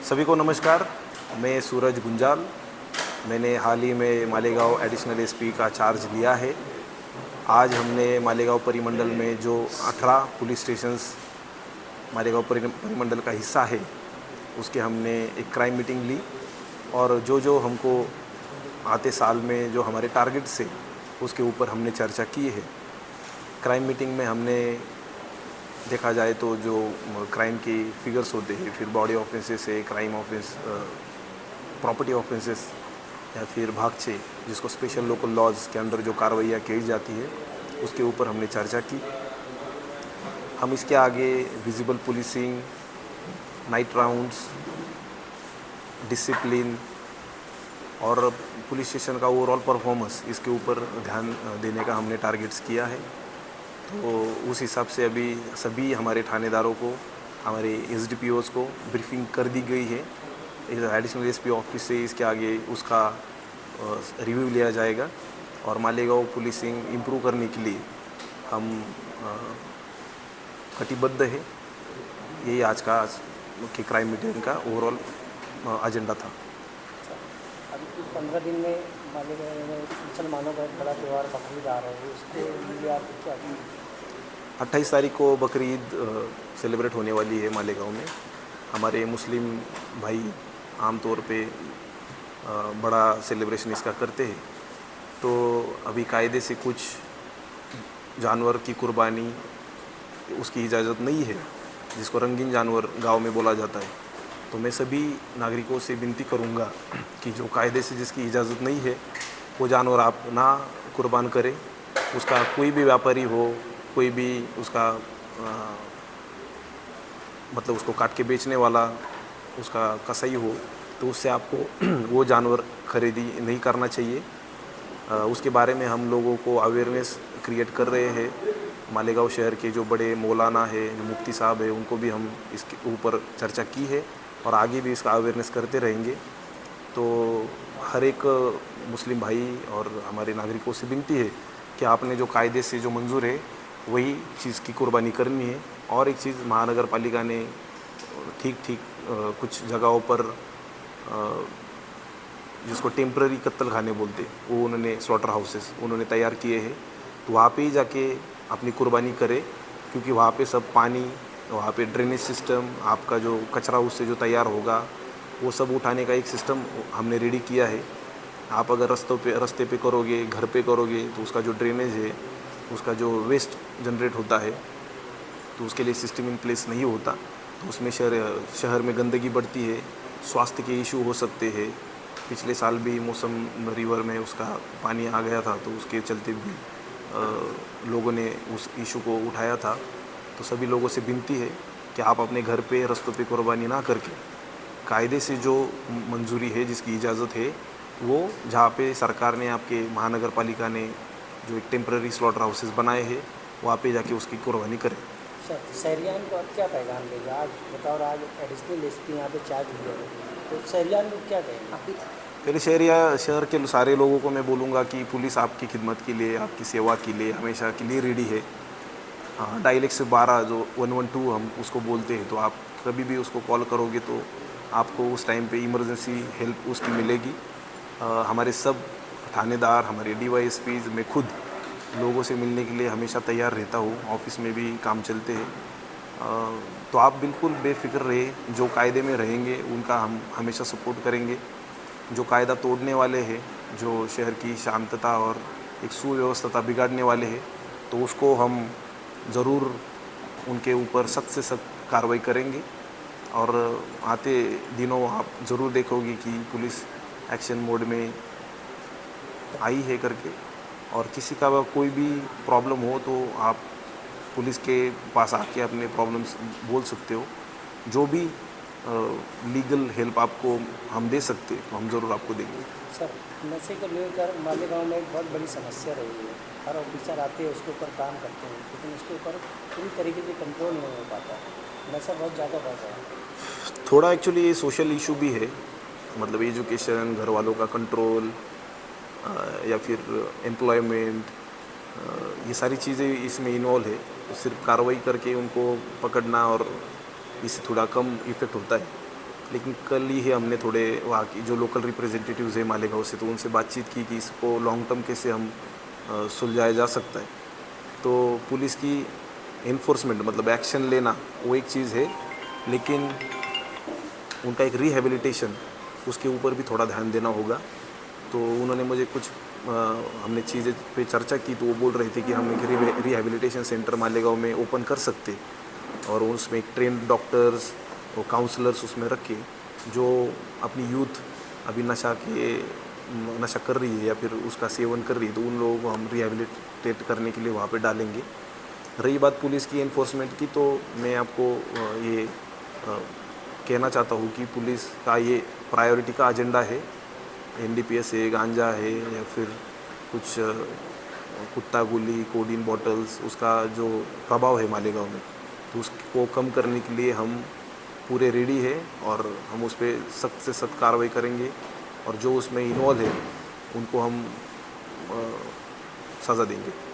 सभी को नमस्कार। मैं सूरज गुंजाल। मैंने हाल ही में मालेगांव एडिशनल एसपी का चार्ज लिया है। आज हमने मालेगांव परिमंडल में जो 18 पुलिस स्टेशंस मालेगांव परिमंडल का हिस्सा है, उसके हमने एक क्राइम मीटिंग ली और जो हमको आते साल में जो हमारे टारगेट्स है उसके ऊपर हमने चर्चा की है। क्राइम मीटिंग में हमने देखा जाए तो जो क्राइम की फिगर्स होते हैं, फिर बॉडी ऑफेंसेस है, क्राइम ऑफेंस, प्रॉपर्टी ऑफेंसेस या फिर भागचे, जिसको स्पेशल लोकल लॉज के अंदर जो कार्रवाइयाँ की जाती है उसके ऊपर हमने चर्चा की। हम इसके आगे visible policing, night rounds, discipline और पुलिस स्टेशन का ओवरऑल परफॉर्मेंस, इसके ऊपर ध्यान देने का हमने टारगेट्स किया है। तो उस हिसाब से अभी सभी हमारे थानेदारों को, हमारे एसडीपीओज़ को ब्रीफिंग कर दी गई है। एडिशनल एसपी ऑफिस से इसके आगे उसका रिव्यू लिया जाएगा और मालेगांव पुलिसिंग इम्प्रूव करने के लिए हम कटिबद्ध है। यही आज का कि क्राइम मीटिंग का ओवरऑल एजेंडा था। अभी 15 दिन में मालेगांव में मुसलमानों का एक बड़ा त्यौहार बकरीद आ रहा है, उसके लिए आप क्या 28 तारीख को बकरीद सेलिब्रेट होने वाली है मालेगांव में। हमारे मुस्लिम भाई आमतौर पे बड़ा सेलिब्रेशन इसका करते हैं। तो अभी कायदे से कुछ जानवर की कुर्बानी उसकी इजाज़त नहीं है, जिसको रंगीन जानवर गांव में बोला जाता है। तो मैं सभी नागरिकों से विनती करूंगा कि जो कायदे से जिसकी इजाज़त नहीं है वो जानवर आप ना कुर्बान करें। उसका कोई भी व्यापारी हो, कोई भी उसका मतलब उसको काट के बेचने वाला उसका कसाई हो, तो उससे आपको वो जानवर खरीदी नहीं करना चाहिए। उसके बारे में हम लोगों को अवेयरनेस क्रिएट कर रहे हैं। मालेगांव शहर के जो बड़े मौलाना है, मुफ्ती साहब है, उनको भी हम इसके ऊपर चर्चा की है और आगे भी इसका अवेयरनेस करते रहेंगे। तो हर एक मुस्लिम भाई और हमारे नागरिकों से विनती है कि आपने जो कायदे से जो मंजूर है वही चीज़ की कुर्बानी करनी है। और एक चीज़, महानगर पालिका ने ठीक कुछ जगहों पर जिसको टेम्पररी कत्ल खाने बोलते, वो उन्होंने स्लॉटर हाउसेस उन्होंने तैयार किए हैं। तो वहाँ पे ही जाके अपनी कुर्बानी करें, क्योंकि वहाँ पे सब पानी, वहाँ पे ड्रेनेज सिस्टम, आपका जो कचरा उससे जो तैयार होगा वो सब उठाने का एक सिस्टम हमने रेडी किया है। आप अगर रास्ते पे करोगे, घर पे करोगे, तो उसका जो ड्रेनेज है, उसका जो वेस्ट जनरेट होता है, तो उसके लिए सिस्टम इन प्लेस नहीं होता। तो उसमें शहर में गंदगी बढ़ती है, स्वास्थ्य के इशू हो सकते हैं। पिछले साल भी मौसम रिवर में उसका पानी आ गया था, तो उसके चलते भी लोगों ने उस इशू को उठाया था। तो सभी लोगों से विनती है कि आप अपने घर पे, रास्तों पे कुर्बानी ना करके कायदे से जो मंजूरी है, जिसकी इजाज़त है, वो जहाँ पे सरकार ने, आपके महानगर पालिका ने जो एक टेम्पररी स्लॉटर हाउसेस बनाए हैं, वहाँ पे जाके उसकी कुर्बानी करें। सर शहरियान को आप क्या पैगाम देगा? आज बताओ, आज एडिशनल एसपी यहाँ पे चार्ज लिया है, तो शहरियान को क्या कहेंगे? पहले शहर के सारे लोगों को मैं बोलूँगा कि पुलिस आपकी खिदमत के लिए, आपकी सेवा के लिए हमेशा के लिए रेडी है। डायल 112 जो 112 हम उसको बोलते हैं, तो आप कभी भी उसको कॉल करोगे तो आपको उस टाइम पे इमरजेंसी हेल्प उसकी मिलेगी। हमारे सब थानेदार, हमारे DYSPs, मैं खुद लोगों से मिलने के लिए हमेशा तैयार रहता हूँ। ऑफिस में भी काम चलते हैं। तो आप बिल्कुल बेफिक्र रहे, जो कायदे में रहेंगे उनका हम हमेशा सपोर्ट करेंगे। जो कायदा तोड़ने वाले हैं, जो शहर की शांतता और एक सुव्यवस्था बिगाड़ने वाले हैं, तो उसको हम ज़रूर उनके ऊपर सख्त से सख्त कार्रवाई करेंगे। और आते दिनों आप ज़रूर देखोगे कि पुलिस एक्शन मोड में आई है करके। और किसी का कोई भी प्रॉब्लम हो तो आप पुलिस के पास आके अपने प्रॉब्लम्स बोल सकते हो। जो भी लीगल हेल्प आपको हम दे सकते हैं, तो हम ज़रूर आपको देंगे। सर, नशे को लेकर मालेगांव में एक बहुत बड़ी समस्या रही है। हर ऑफिसर आते हैं, उसके ऊपर काम करते हैं, लेकिन उसके ऊपर पूरी तरीके से कंट्रोल नहीं हो पाता। नशा बहुत ज़्यादा बढ़ रहा है। थोड़ा एक्चुअली ये सोशल इशू भी है, मतलब एजुकेशन, घर वालों का कंट्रोल या फिर एम्प्लॉयमेंट, ये सारी चीज़ें इसमें इन्वॉल्व है। तो सिर्फ कार्रवाई करके उनको पकड़ना और इससे थोड़ा कम इफ़ेक्ट होता है। लेकिन कल ही हमने थोड़े वहाँ की जो लोकल रिप्रेजेंटेटिव्स है मालेगांव से, तो उनसे बातचीत की कि इसको लॉन्ग टर्म कैसे हम सुलझाया जा सकता है। तो पुलिस की इन्फोर्समेंट मतलब एक्शन लेना वो एक चीज़ है, लेकिन उनका एक रिहेबिलिटेशन उसके ऊपर भी थोड़ा ध्यान देना होगा। तो उन्होंने मुझे कुछ हमने चीज़ें पे चर्चा की, तो वो बोल रहे थे कि हम एक रिहेबिलिटेशन सेंटर मालेगांव में ओपन कर सकते और उसमें एक ट्रेंड डॉक्टर्स और काउंसलर्स उसमें रख के जो अपनी यूथ अभी नशा कर रही है या फिर उसका सेवन कर रही है, तो उन लोगों को हम रिहेबिलिटेट करने के लिए वहाँ पे डालेंगे। रही बात पुलिस की एनफोर्समेंट की, तो मैं आपको कहना चाहता हूँ कि पुलिस का ये प्रायोरिटी का एजेंडा है। एनडीपीएस है, गांजा है या फिर कुछ कुत्ता गोली, कोडीन बॉटल्स, उसका जो प्रभाव है मालेगांव में, तो उसको कम करने के लिए हम पूरे रेडी है और हम उस पर सख्त से सख्त कार्रवाई करेंगे और जो उसमें इन्वॉल्व है उनको हम सज़ा देंगे।